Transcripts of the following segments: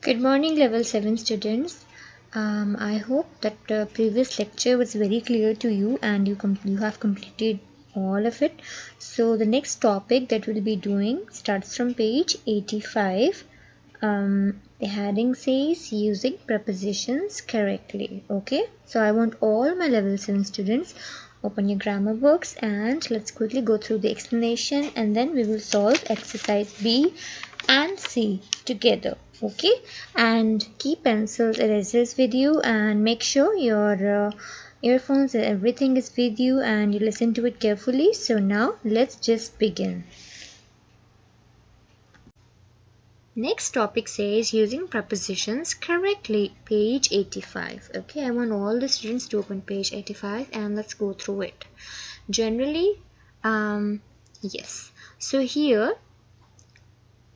Good morning, Level 7 students. I hope that the previous lecture was very clear to you and you have completed all of it. So the next topic that we'll be doing starts from page 85. The heading says using prepositions correctly. Okay, so I want all my Level 7 students open your grammar books and let's quickly go through the explanation and then we will solve exercise B and C together. Okay, and keep pencils, erasers with you and make sure your earphones and everything is with you and you listen to it carefully. So now let's just begin. Next topic says using prepositions correctly, page 85. Okay, I want all the students to open page 85 and let's go through it. Generally, yes. So here,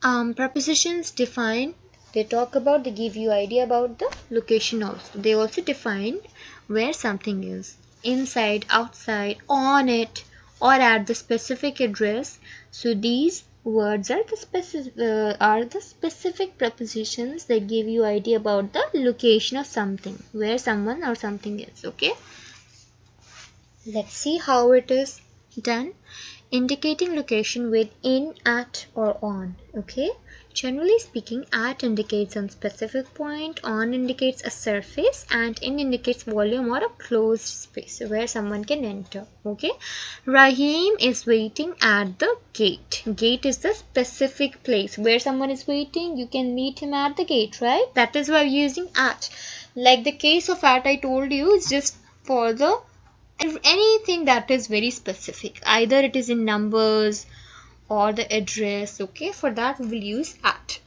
prepositions define, they give you idea about the location also. They also define where something is, inside, outside, on it, or at the specific address. So these words are the specific prepositions that give you idea about the location of something, where someone or something is. Okay, let's see how it is done. Indicating location with in, at, or on. Okay, generally speaking, at indicates a specific point, on indicates a surface, and in indicates volume or a closed space where someone can enter. Okay, Rahim is waiting at the gate. Gate is the specific place where someone is waiting. You can meet him at the gate, right? That is why we're using at. Like the case of at I told you, it's just for the anything that is very specific, either it is in numbers or the address. Okay, for that we will use at.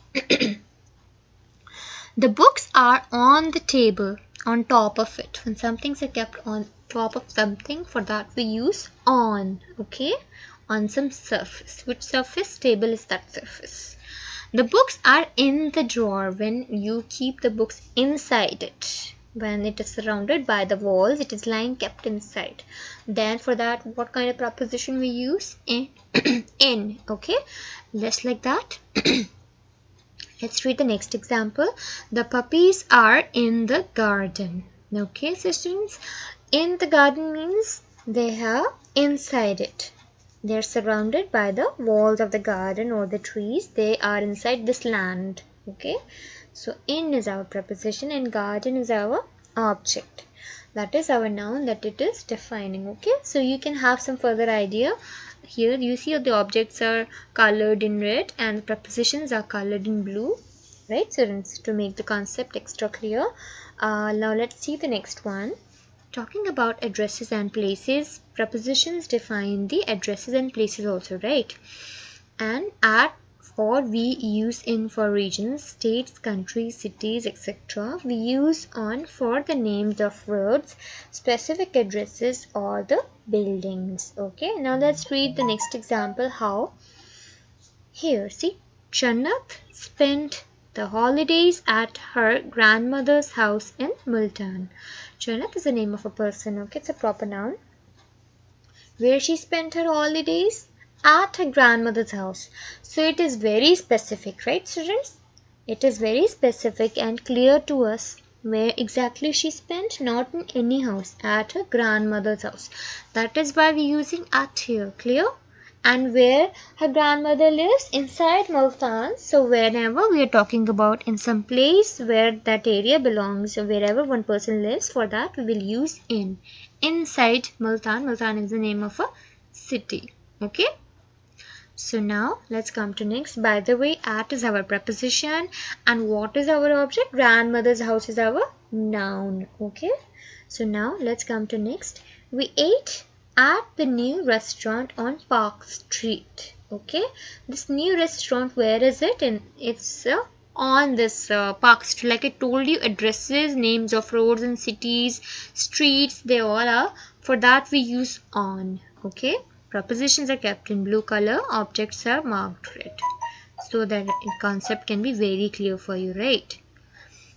The books are on the table, on top of it. When some things are kept on top of something, for that we use on. Okay, on some surface. Which surface? Table is that surface. The books are in the drawer. When you keep the books inside it, when it is surrounded by the walls, it is lying kept inside. Then for that, what kind of preposition we use? In. In. Okay, just like that. Let's read the next example. The puppies are in the garden. Okay, so students, in the garden means they are inside it. They are surrounded by the walls of the garden or the trees. They are inside this land. Okay, so in is our preposition and garden is our object. That is our noun that it is defining. Okay, so you can have some further idea. Here you see the objects are colored in red and the prepositions are colored in blue. Right, students, to make the concept extra clear. Now let's see the next one. Talking about addresses and places, prepositions define the addresses and places also, right? And at or we use in for regions, states, countries, cities, etc. We use on for the names of roads, specific addresses or the buildings. Okay, now let's read the next example. How? Here, see, Jannat spent the holidays at her grandmother's house in Multan. Jannat is the name of a person. Okay, it's a proper noun. Where she spent her holidays? At her grandmother's house. So it is very specific, right, students? It is very specific and clear to us where exactly she spent, not in any house, at her grandmother's house. That is why we're using at here. Clear? And where her grandmother lives? Inside Multan. So whenever we are talking about in some place where that area belongs, wherever one person lives, for that we will use in. Inside Multan. Multan is the name of a city. Okay. So now let's come to next. By the way, at is our preposition and what is our object? Grandmother's house is our noun. Okay. So now let's come to next. We ate at the new restaurant on Park Street. Okay, this new restaurant, where is it? And it's on this Park Street. Like I told you, addresses, names of roads and cities, streets, they all are. For that we use on. Okay, prepositions are kept in blue color, objects are marked red, so that concept can be very clear for you, right?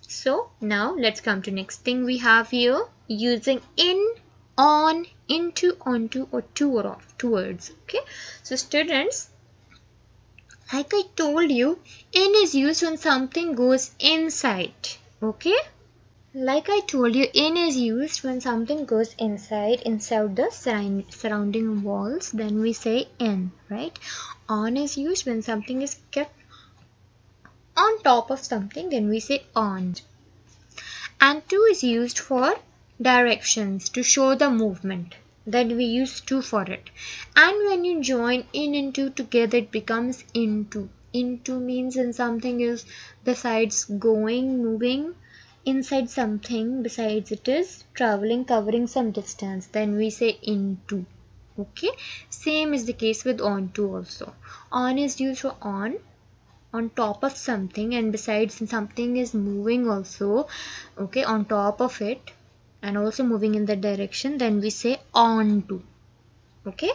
So now let's come to next thing we have here, using in, on, into, onto, or to or off, towards. Okay, so students, Like I told you, in is used when something goes inside. Okay? Like I told you, in is used when something goes inside the surrounding walls. Then we say in, right? On is used when something is kept on top of something. Then we say on. And to is used for directions, to show the movement. Then we use to for it. And when you join in and to together, it becomes into. Into means when something is besides going, moving inside something, besides it is traveling, covering some distance. Then we say into. Okay. Same is the case with onto also. On is used for on top of something, and besides something is moving also, okay, on top of it and also moving in that direction, then we say on to. Okay,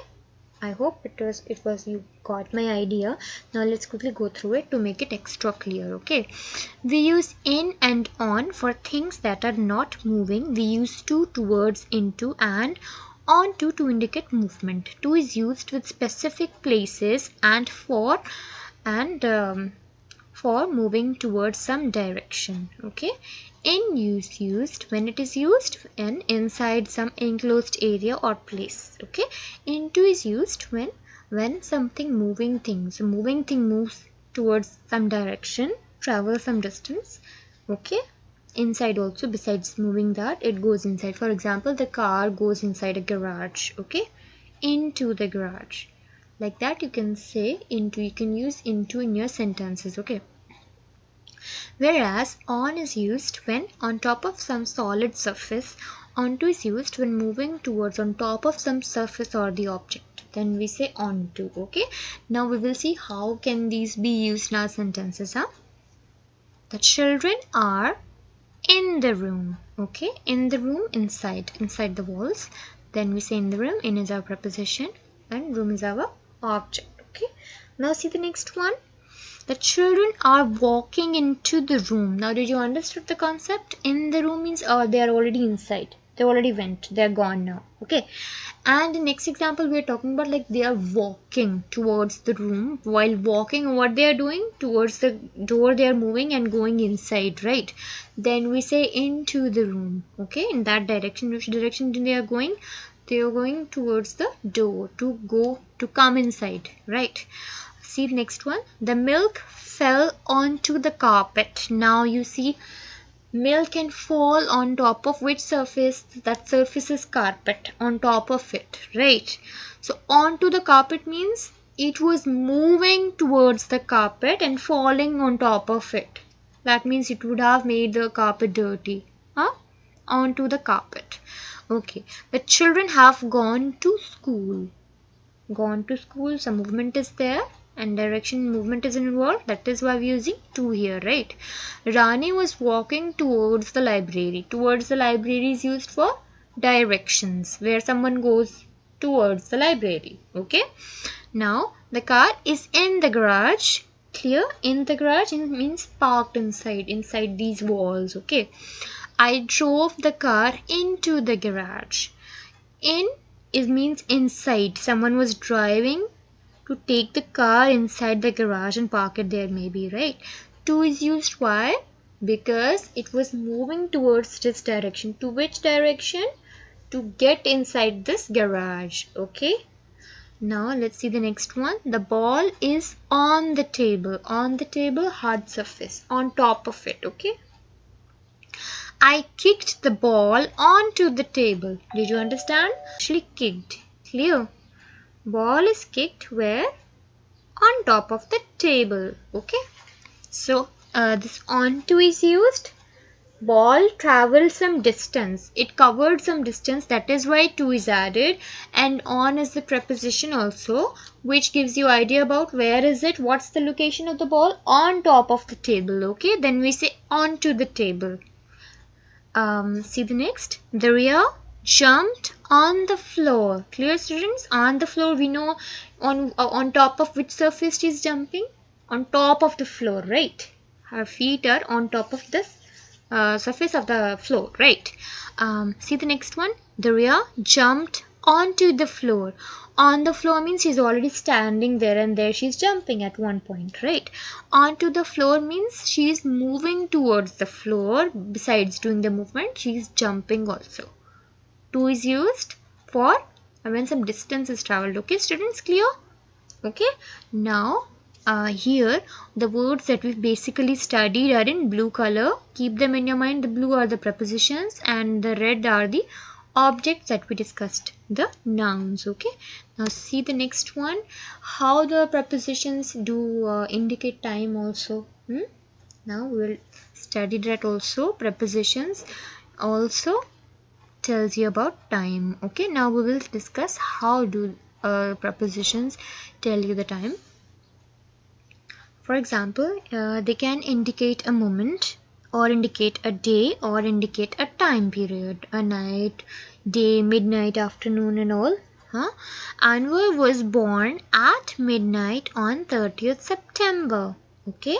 I hope it was you got my idea. Now let's quickly go through it to make it extra clear. Okay, we use in and on for things that are not moving. We use to towards, into, and on to indicate movement. To is used with specific places and for moving towards some direction. Okay, in is used when it is used in inside some enclosed area or place. Okay, into is used when something moving thing moves towards some direction, travels some distance. Okay, inside also, besides moving that, it goes inside. For example, the car goes inside a garage. Okay, into the garage. Like that you can say into, you can use into in your sentences. Okay, whereas on is used when on top of some solid surface. Onto is used when moving towards on top of some surface or the object. Then we say onto. Okay, now we will see how can these be used in our sentences. The children are in the room. Okay, in the room, inside the walls. Then we say in the room. In is our preposition and room is our object. Okay, now see the next one. The children are walking into the room. Now did you understand the concept? In the room means they are already inside, they already went, they are gone now. Okay, and the next example we are talking about, like they are walking towards the room. While walking, what they are doing? Towards the door they are moving and going inside, right? Then we say into the room. Okay, in that direction. Which direction they are going? They are going towards the door, to come inside, right? See the next one. The milk fell onto the carpet. Now you see, milk can fall on top of which surface? That surface is carpet, on top of it, right? So onto the carpet means it was moving towards the carpet and falling on top of it. That means it would have made the carpet dirty. Onto the carpet. Okay, the children have gone to school. Gone to school, some movement is there and direction movement is involved. That is why we are using to here, right? Rani was walking towards the library. Towards the library is used for directions, where someone goes towards the library. Okay, now the car is in the garage. Clear? In the garage means parked inside these walls. Okay, I drove the car into the garage. In it means inside. Someone was driving to take the car inside the garage and park it there, maybe, right? To is used. Why? Because it was moving towards this direction. To which direction? To get inside this garage. Okay, now let's see the next one. The ball is on the table. On the table, hard surface, on top of it. Okay, I kicked the ball onto the table. Did you understand? Actually kicked. Clear? Ball is kicked where? On top of the table. Okay, so this onto is used. Ball traveled some distance. It covered some distance. That is why to is added. And on is the preposition also, which gives you idea about where is it, what's the location of the ball. On top of the table. Okay, then we say onto the table. See the next. Daria jumped on the floor. Clear, students? On the floor, we know on top of which surface she is jumping? On top of the floor, right? Her feet are on top of this surface of the floor, right? See the next one. Daria jumped onto the floor. On the floor means she's already standing there, and there she's jumping at one point, right? Onto the floor means she's moving towards the floor. Besides doing the movement, she's jumping also. To is used for when some distance is traveled. Okay, students, clear? Okay, now here the words that we basically studied are in blue color. Keep them in your mind. The blue are the prepositions and the red are the objects that we discussed, the nouns. Okay, now see the next one, how the prepositions do indicate time also. Now we will study that also. Prepositions also tells you about time. Okay, now we will discuss how do prepositions tell you the time. For example, they can indicate a moment, or indicate a day, or indicate a time period, a night, day, midnight, afternoon and all. Anwar was born at midnight on 30th September. Okay,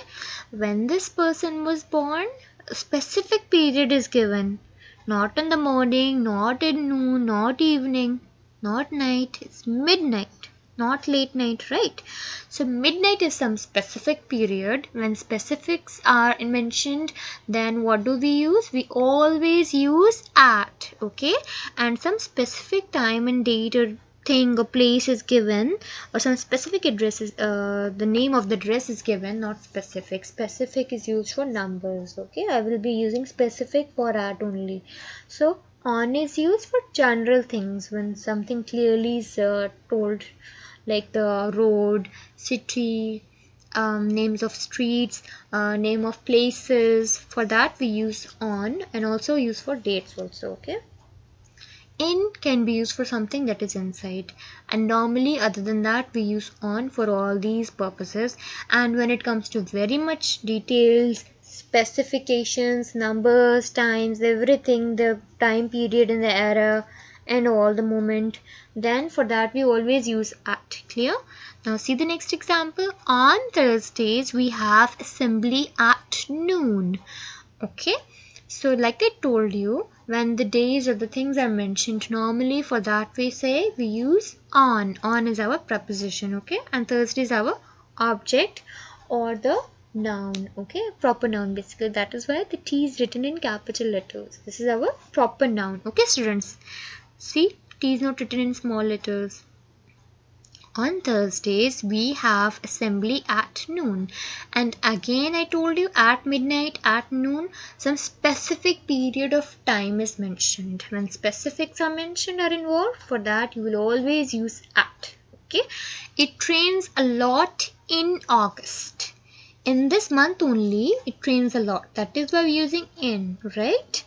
when this person was born, a specific period is given. Not in the morning, not in noon, not evening, not night. It's midnight, not late night, right? So midnight is some specific period. When specifics are mentioned, then what do we use? We always use at. Okay, and some specific time and date or thing or place is given, or some specific address is the name of the address is given, not specific. Specific is used for numbers. Okay, I will be using specific for at only. So on is used for general things when something clearly is told, like the road, city, names of streets, name of places. For that we use on, and also use for dates also. Okay, in can be used for something that is inside, and normally other than that we use on for all these purposes. And when it comes to very much details, specifications, numbers, times, everything, the time period and the era and all, the moment, then for that we always use at. Clear? Now see the next example. On Thursdays we have assembly at noon. Okay, so like I told you, when the days or the things are mentioned, normally for that we say we use on. On is our preposition. Okay, and Thursday is our object or the noun. Okay, proper noun basically. That is why the T is written in capital letters. This is our proper noun. Okay, students, see, T is not written in small letters. On Thursdays we have assembly at noon, and again I told you at midnight, at noon, some specific period of time is mentioned. When specifics are mentioned or involved, for that you will always use at. Okay, it rains a lot in August. In this month only it rains a lot. That is why we're using in, right?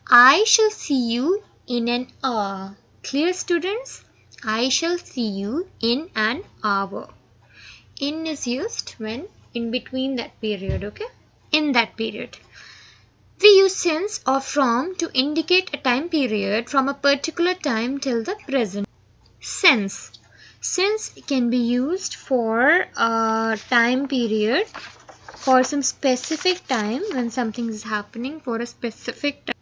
I shall see you in an hour. Clear, students? I shall see you in an hour. In is used when in between that period. Okay, in that period. We use since or from to indicate a time period from a particular time till the present. Since can be used for a time period, for some specific time, when something is happening for a specific time.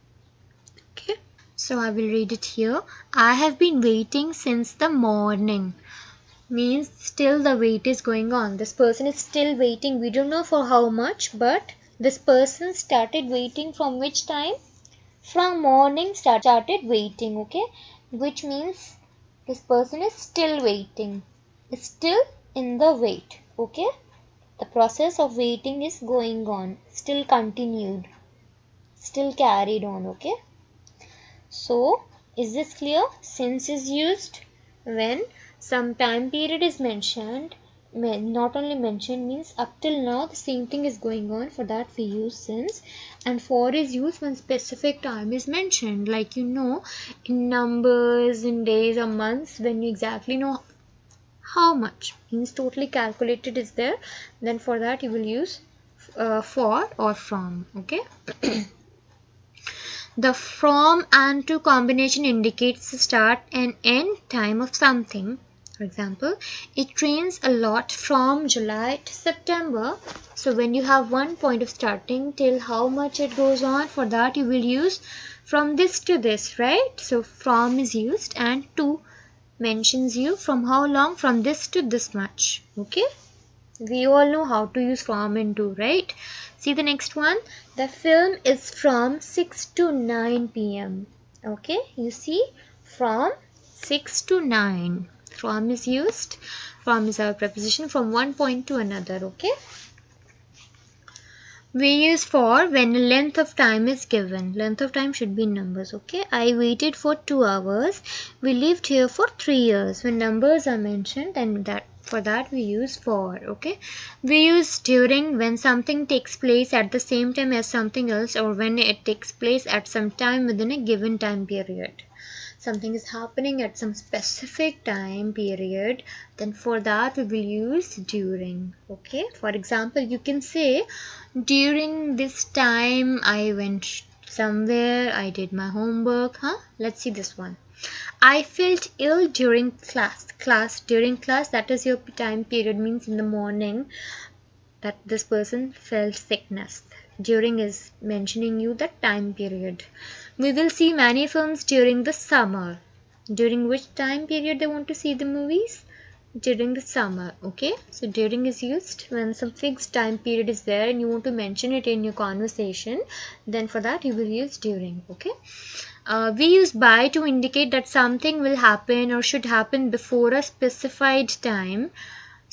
Okay, so I will read it here. I have been waiting since the morning. Means still the wait is going on. This person is still waiting. We don't know for how much, but this person started waiting from which time? From morning started waiting. Okay, which means this person is still waiting. Is still in the wait. Okay, the process of waiting is going on. Still continued. Still carried on. Okay. So, is this clear? Since is used when some time period is mentioned. Not only mentioned means up till now the same thing is going on. For that we use since. And for is used when specific time is mentioned. Like in numbers, in days or months, when you exactly know how much. Means totally calculated is there. Then for that you will use for or from. Okay. The from and to combination indicates the start and end time of something. For example, it rains a lot from July to September. So when you have one point of starting till how much it goes on, for that you will use from this to this, right? So from is used and to mentions you from how long, from this to this much. Okay, we all know how to use from and to, right? See the next one. The film is from 6 to 9 p.m. Okay, you see, from 6 to 9. From is used. From is our preposition from one point to another. Okay. We use for when a length of time is given. Length of time should be in numbers. Okay. I waited for 2 hours. We lived here for 3 years. When numbers are mentioned, then for that we use for. Okay. We use during when something takes place at the same time as something else, or when it takes place at some time within a given time period. Something is happening at some specific time period, then for that we will use during. Okay, for example, you can say during this time I went somewhere, I did my homework. Let's see this one. I felt ill during class during class, that is your time period, means in the morning that this person felt sickness. During is mentioning you the time period. We will see many films during the summer. During which time period they want to see the movies? During the summer. Okay, so during is used when some fixed time period is there and you want to mention it in your conversation, then for that you will use during. Okay. We use by to indicate that something will happen or should happen before a specified time.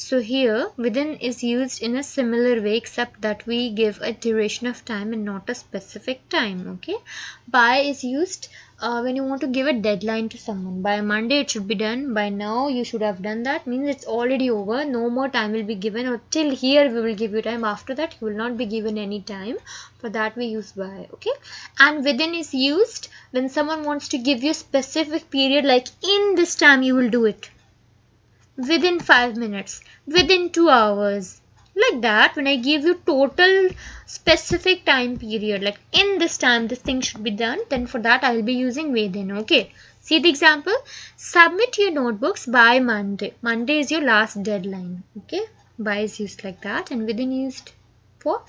So here within is used in a similar way, except that we give a duration of time and not a specific time. Okay, by is used when you want to give a deadline to someone. By Monday it should be done. By now you should have done that. Means it's already over. No more time will be given, or till here we will give you time. After that you will not be given any time. For that we use by. Okay, and within is used when someone wants to give you a specific period, like in this time you will do it. Within 5 minutes, within 2 hours, like that. When I give you total specific time period, like in this time this thing should be done, then for that I will be using within. Okay, see the example. Submit your notebooks by Monday. Monday is your last deadline. Okay, by is used like that, and within used for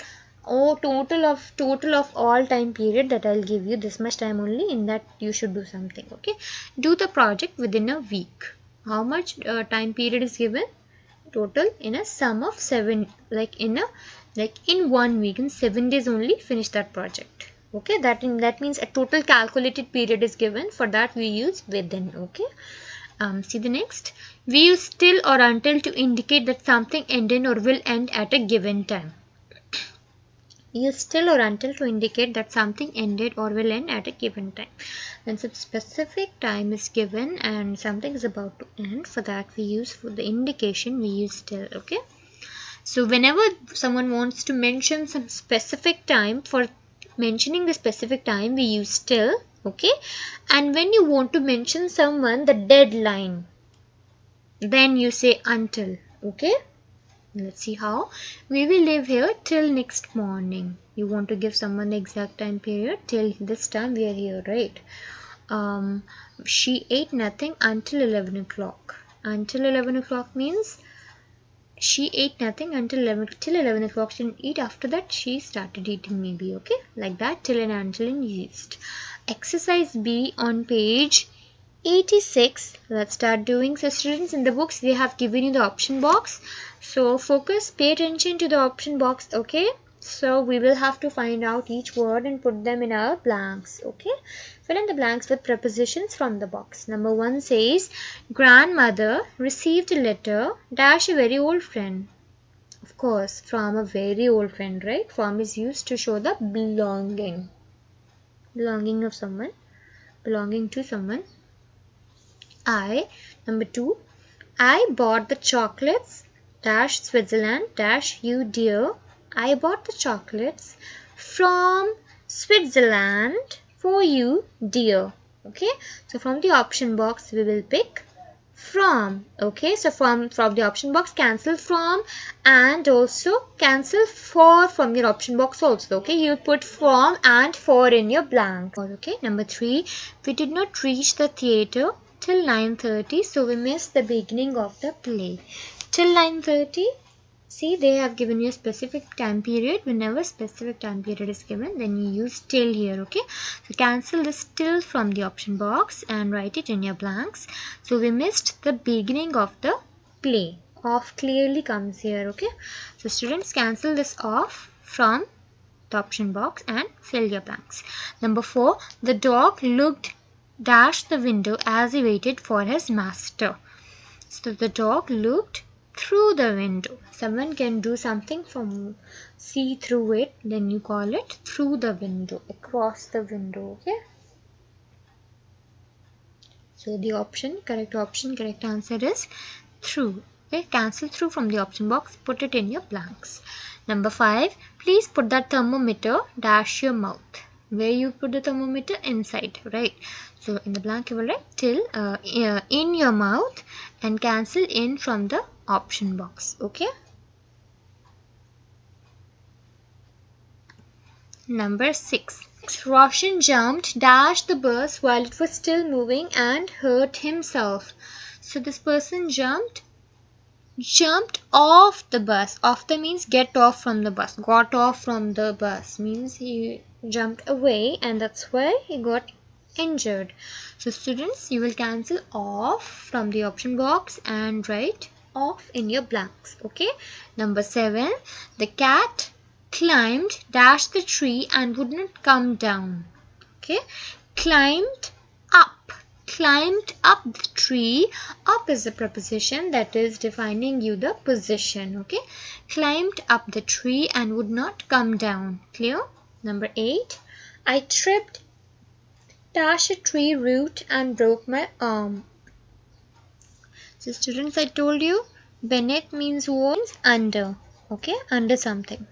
total of all time period, that I'll give you this much time only, in that you should do something. Okay, do the project within a week. How much time period is given? Total in a sum of 7, in 1 week, in 7 days only finish that project. Okay, that means a total calculated period is given. For that we use within. Okay, see the next. We use till or until to indicate that something ended or will end at a given time. Use till or until to indicate that something ended or will end at a given time. When some specific time is given and something is about to end, for that we use, for the indication we use till. Okay, so whenever someone wants to mention some specific time, for mentioning the specific time we use till. Okay, and when you want to mention someone the deadline, then you say until. Okay, let's see how. We will live here till next morning. You want to give someone the exact time period. Till this time we are here, right? She ate nothing until 11 o'clock. Until 11 o'clock means she ate nothing until 11 o'clock. She didn't eat. After that she started eating maybe. Okay, like that, till and until in used. Exercise B on page 86. Let's start doing. So students, in the books they have given you the option box. So focus, pay attention to the option box. Okay, so we will have to find out each word and put them in our blanks. Okay, fill in the blanks with prepositions from the box. Number 1 says, grandmother received a letter dash a very old friend. Of course, from a very old friend, right? From is used to show the belonging of someone, belonging to someone. Number 2, I bought the chocolates dash Switzerland dash you dear. I bought the chocolates from Switzerland for you dear. Okay, so from the option box we will pick from. Okay, so from the option box cancel from, and also cancel for from your option box also. Okay, you put from and for in your blank. Okay, number 3, we did not reach the theater till 9:30, so we missed the beginning of the play. Till 9:30, See, they have given you a specific time period. Whenever specific time period is given, then you use till here, okay? So cancel this till from the option box and write it in your blanks. So we missed the beginning of the play. Off clearly comes here, okay? So students, cancel this off from the option box and fill your blanks. Number 4, the dog looked dash the window as he waited for his master. So the dog looked through the window. Someone can do something from see through it, then you call it through the window, across the window, okay? So the correct answer is through. Okay, cancel through from the option box, put it in your blanks. Number 5, please put that thermometer dash your mouth. Where you put the thermometer? Inside, right? So in the blank you will write till in your mouth and cancel in from the option box, okay? Number 6, Roshan jumped dash the bus while it was still moving and hurt himself. So this person jumped off the bus. Off the means get off from the bus. Got off from the bus means he jumped away, and that's why he got injured. So students, you will cancel off from the option box and write off in your blanks, okay? Number 7, the cat climbed dash the tree and would not come down, okay? Climbed up the tree. Up is a preposition that is defining you the position, okay? Climbed up the tree and would not come down. Clear? Number 8, I tripped dash a tree root and broke my arm. So students, I told you beneath means what? Under, okay? Under something.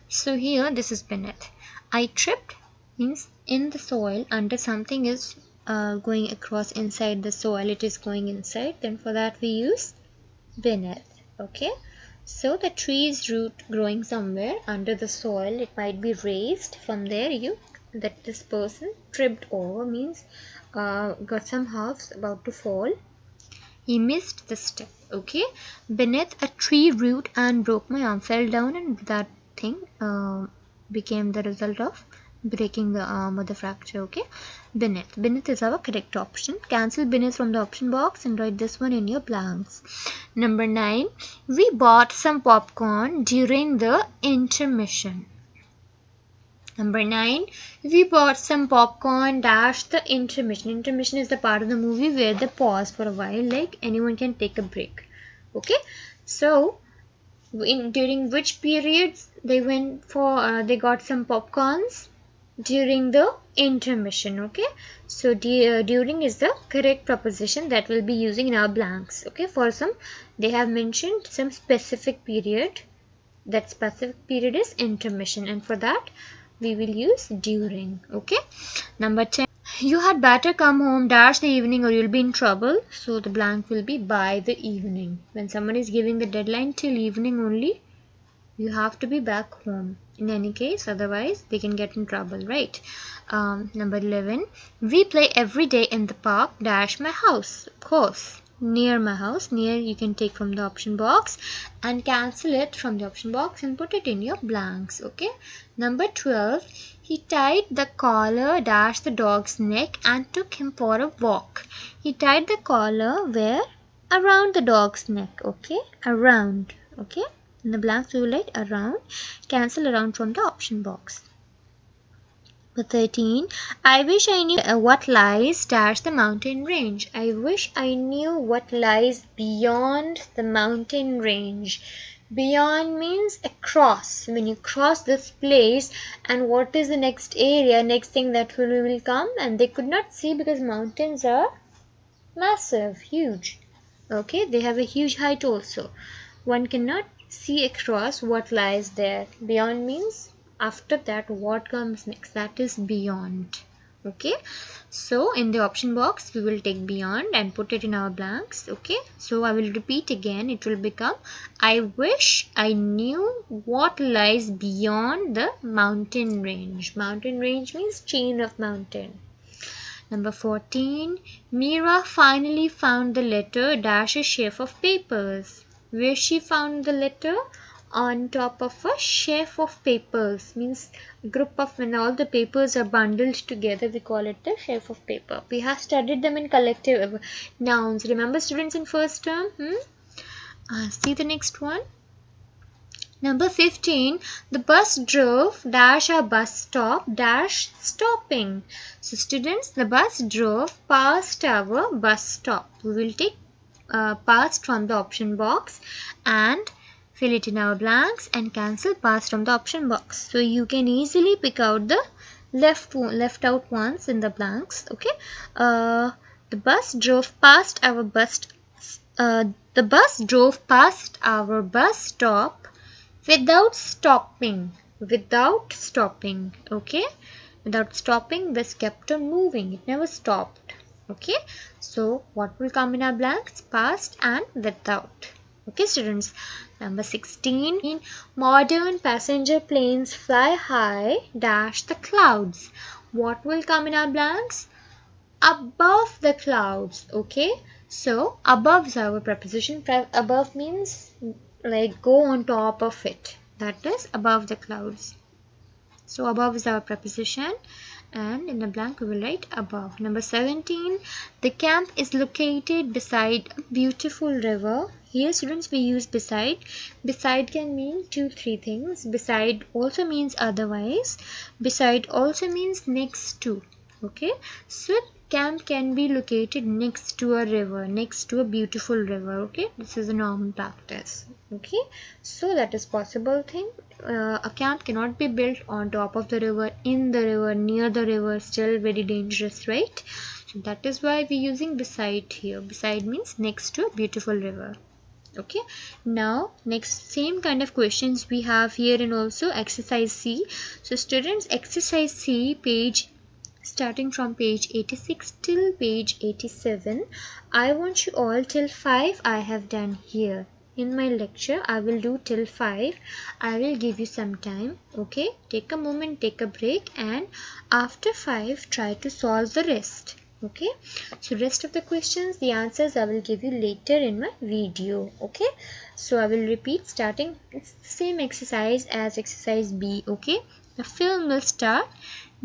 So here this is beneath. I tripped means in the soil, under something is going across inside the soil, it is going inside, then for that we use beneath, okay? So the tree's root growing somewhere under the soil, it might be raised. From there that this person tripped over means got some halves about to fall. He missed the step, okay? Beneath a tree root and broke my arm, fell down, and that thing became the result of breaking the arm or the fracture, okay? Beneath is our correct option. Cancel beneath from the option box and write this one in your blanks. Number 9, we bought some popcorn during the intermission. Number 9, we bought some popcorn dash the intermission. Intermission is the part of the movie where they pause for a while, like anyone can take a break, okay? So during which periods they went for they got some popcorns? During the intermission, okay? So during is the correct preposition that we'll be using in our blanks, okay? For some, they have mentioned some specific period. That specific period is intermission, and for that we will use during, okay? Number 10, you had better come home dash the evening or you'll be in trouble. So the blank will be by the evening. When someone is giving the deadline till evening only, you have to be back home in any case, otherwise they can get in trouble, right? Number 11, we play every day in the park dash my house. Of course, near my house. Near you can take from the option box and cancel it from the option box and put it in your blanks, okay? Number 12, he tied the collar dash the dog's neck and took him for a walk. He tied the collar where? Around the dog's neck, okay? Around, okay? In the blanks we will write around. Cancel around from the option box. Number 13, I wish I knew what lies dash the mountain range. I wish I knew what lies beyond the mountain range. Beyond means across. When you cross this place, and what is the next area, next thing that will come, and they could not see because mountains are massive, huge, okay? They have a huge height also. One cannot see across what lies there. Beyond means after that what comes next, that is beyond, okay? So in the option box we will take beyond and put it in our blanks, okay? So I will repeat again. It will become I wish I knew what lies beyond the mountain range. Mountain range means chain of mountain. Number 14, Meera finally found the letter dash a sheaf of papers. Where she found the letter? on top of a sheaf of papers. Means group of, when all the papers are bundled together, we call it the sheaf of paper. We have studied them in collective nouns. Remember, students, in first term? See the next one. Number 15, the bus drove dash a bus stop dash stopping. So students, the bus drove past our bus stop. We will take past from the option box and fill it in our blanks and cancel past from the option box. So you can easily pick out the left out ones in the blanks. Okay. The bus drove past our bus. The bus drove past our bus stop without stopping. Without stopping. Okay. Without stopping, bus kept on moving. It never stopped. Okay. So what will come in our blanks? Past and without. Okay, students. Number 16. Modern passenger planes fly high dash the clouds. What will come in our blanks? Above the clouds. Okay. So above is our preposition. Above means like go on top of it. That is above the clouds. So above is our preposition, and in the blank we will write above. Number 17. The camp is located beside a beautiful river. Here, students, we use beside. Beside can mean 2-3 things. Beside also means otherwise. Beside also means next to. Okay. So camp can be located next to a river, next to a beautiful river. Okay. This is a normal practice. Okay. So that is possible thing. A camp cannot be built on top of the river, in the river, near the river. Still very dangerous, right? So that is why we're using beside here. Beside means next to a beautiful river. Okay. Now next same kind of questions we have here, and also exercise C. So students, exercise C, page starting from page 86 till page 87. I want you all till 5 I have done here. In my lecture, I will do till 5. I will give you some time. Okay. Take a moment, take a break, and after 5, try to solve the rest. Okay. So rest of the questions, the answers I will give you later in my video. Okay. So I will repeat starting. It's the same exercise as exercise B. Okay. The film will start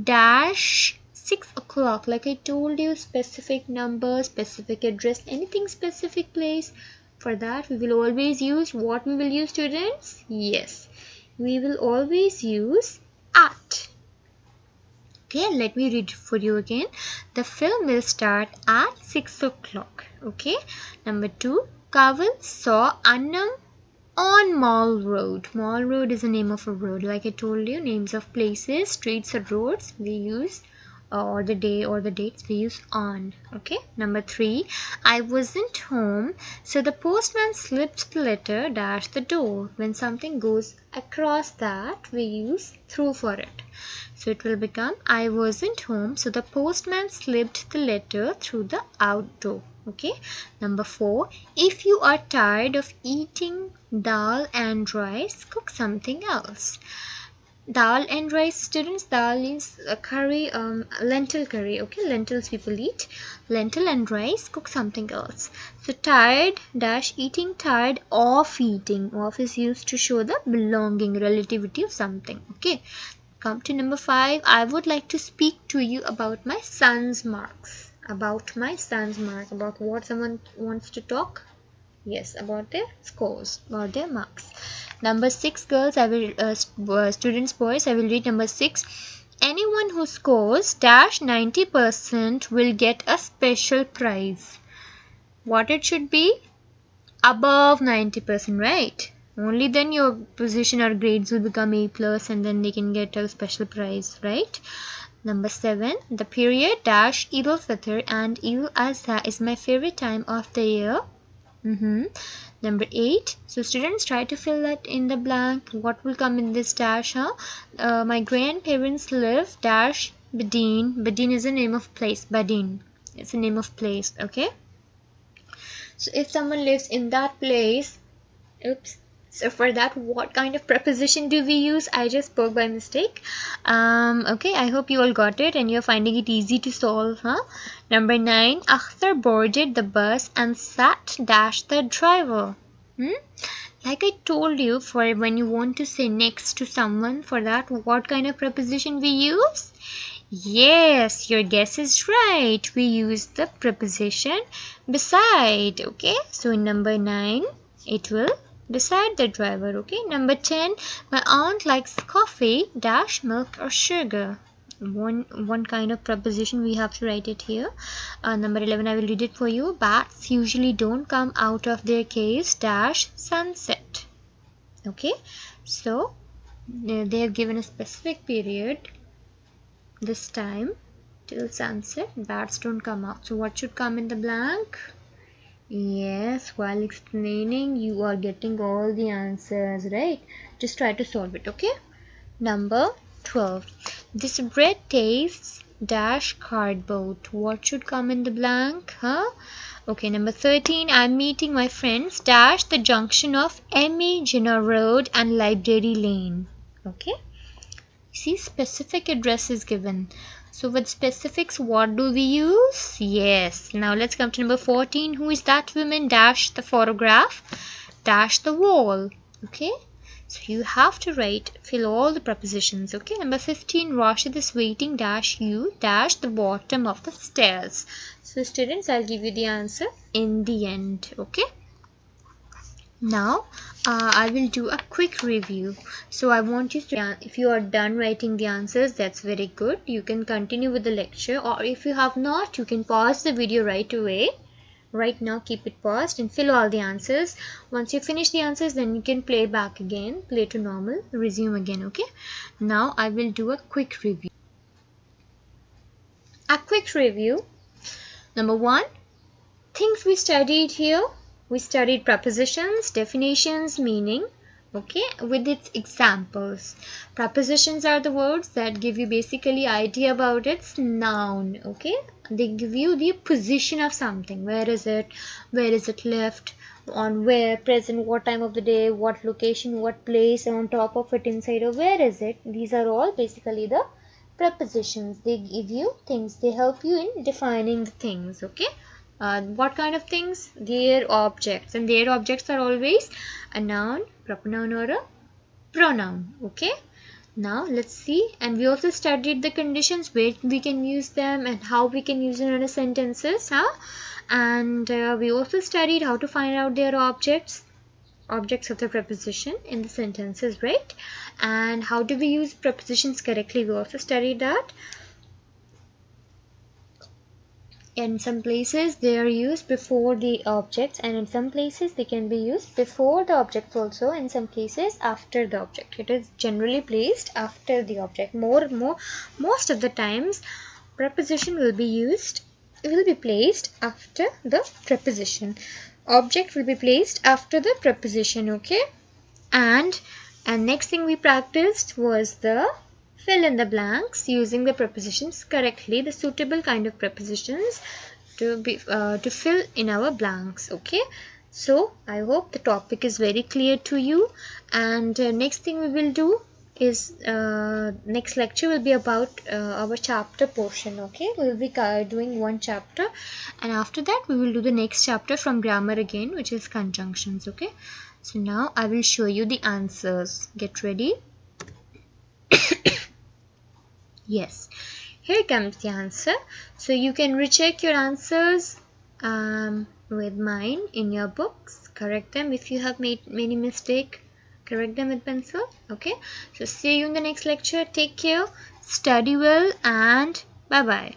dash 6 o'clock. Like I told you, specific number, specific address, anything specific place. For that, we will always use what we will use, students? Yes, we will always use at. Okay, let me read for you again. The film will start at 6 o'clock. Okay. Number 2, Kaval saw Annam on Mall Road. Mall Road is the name of a road. Like I told you, names of places, streets or roads, we use or the day or the dates we use on. Okay. Number 3, I wasn't home, so the postman slipped the letter dash the door. When something goes across that, we use through for it. So it will become I wasn't home, so the postman slipped the letter through the outdoor. Okay. Number 4, if you are tired of eating dal and rice, cook something else. Dal and rice, students, dal is a curry, lentil curry. Okay, lentils people eat. Lentil and rice, cook something else. So tired dash eating, tired of eating. Of is used to show the belonging, relativity of something. Okay. Come to number 5. I would like to speak to you about my son's marks. About my son's mark. About what someone wants to talk? Yes, about their scores, about their marks. Number 6, girls, I will students, boys, I will read number 6. Anyone who scores dash 90% will get a special prize. What it should be? Above 90%, right? Only then your position or grades will become A+, and then they can get a special prize, right? Number 7, the period dash Eid al-Fitr and Eid al-Adha is my favorite time of the year. Number 8, so students, try to fill that in the blank. What will come in this dash? My grandparents live dash Badin. Badin is a name of place. Badin, it's a name of place. Okay. So if someone lives in that place, oops. So for that, what kind of preposition do we use? I just spoke by mistake. Okay, I hope you all got it and you're finding it easy to solve, huh? Number 9, Akhtar boarded the bus and sat dash the driver. Like I told you, for when you want to say next to someone, for that what kind of preposition we use? Yes, your guess is right. We use the preposition beside. Okay, so in number 9 it will beside the driver. Okay, number 10, my aunt likes coffee dash milk or sugar. One kind of preposition we have to write it here. Number 11, I will read it for you. Bats usually don't come out of their caves dash sunset. Okay, so they have given a specific period this time till sunset. Bats don't come out. So what should come in the blank? Yes, while explaining you are getting all the answers, right? Just try to solve it. Okay, number 12, this bread tastes dash cardboard. What should come in the blank? Okay, number 13, I'm meeting my friends dash the junction of M.E. Jinnah Road and Library Lane. Okay, see, specific address is given. So with specifics, what do we use? Yes. Now let's come to number 14. Who is that woman dash the photograph dash the wall? Okay, so you have to fill all the prepositions. Okay, number 15, Rashid is waiting dash you dash the bottom of the stairs. So students, I'll give you the answer in the end. Okay, now I will do a quick review. So I want you to, if you are done writing the answers, that's very good. You can continue with the lecture, or if you have not, you can pause the video right away. Right now keep it paused and fill all the answers. Once you finish the answers, then you can play back again, play to normal, resume again. Okay, now I will do a quick review. Number 1, things we studied here. We studied prepositions, definitions, meaning, okay, with its examples. Prepositions are the words that give you basically idea about its noun. Okay, they give you the position of something. Where is it left, on where, present, what time of the day, what location, what place, on top of it, inside, or where is it. These are all basically the prepositions. They give you things, they help you in defining the things. Okay, what kind of things? Their objects, and their objects are always a noun, proper noun, or a pronoun. Okay, now let's see. And we also studied the conditions, where we can use them and how we can use them in the sentences. And we also studied how to find out their objects of the preposition in the sentences, right? And how do we use prepositions correctly? We also studied that. In some places they are used before the objects, and in some places they can be used before the objects also. In some cases after the object. It is generally placed after the object. Most of the times preposition will be placed after the preposition. Object will be placed after the preposition. Okay, and next thing we practiced was the fill in the blanks using the prepositions correctly, the suitable kind of prepositions to fill in our blanks. Okay, so I hope the topic is very clear to you. And next thing we will do is next lecture will be about our chapter portion. Okay, we will be doing one chapter, and after that we will do the next chapter from grammar again, which is conjunctions. Okay, so now I will show you the answers. Get ready. Yes, here comes the answer. So you can recheck your answers with mine in your books. Correct them if you have made any mistake. Correct them with pencil. Okay, so see you in the next lecture. Take care, study well, and bye bye.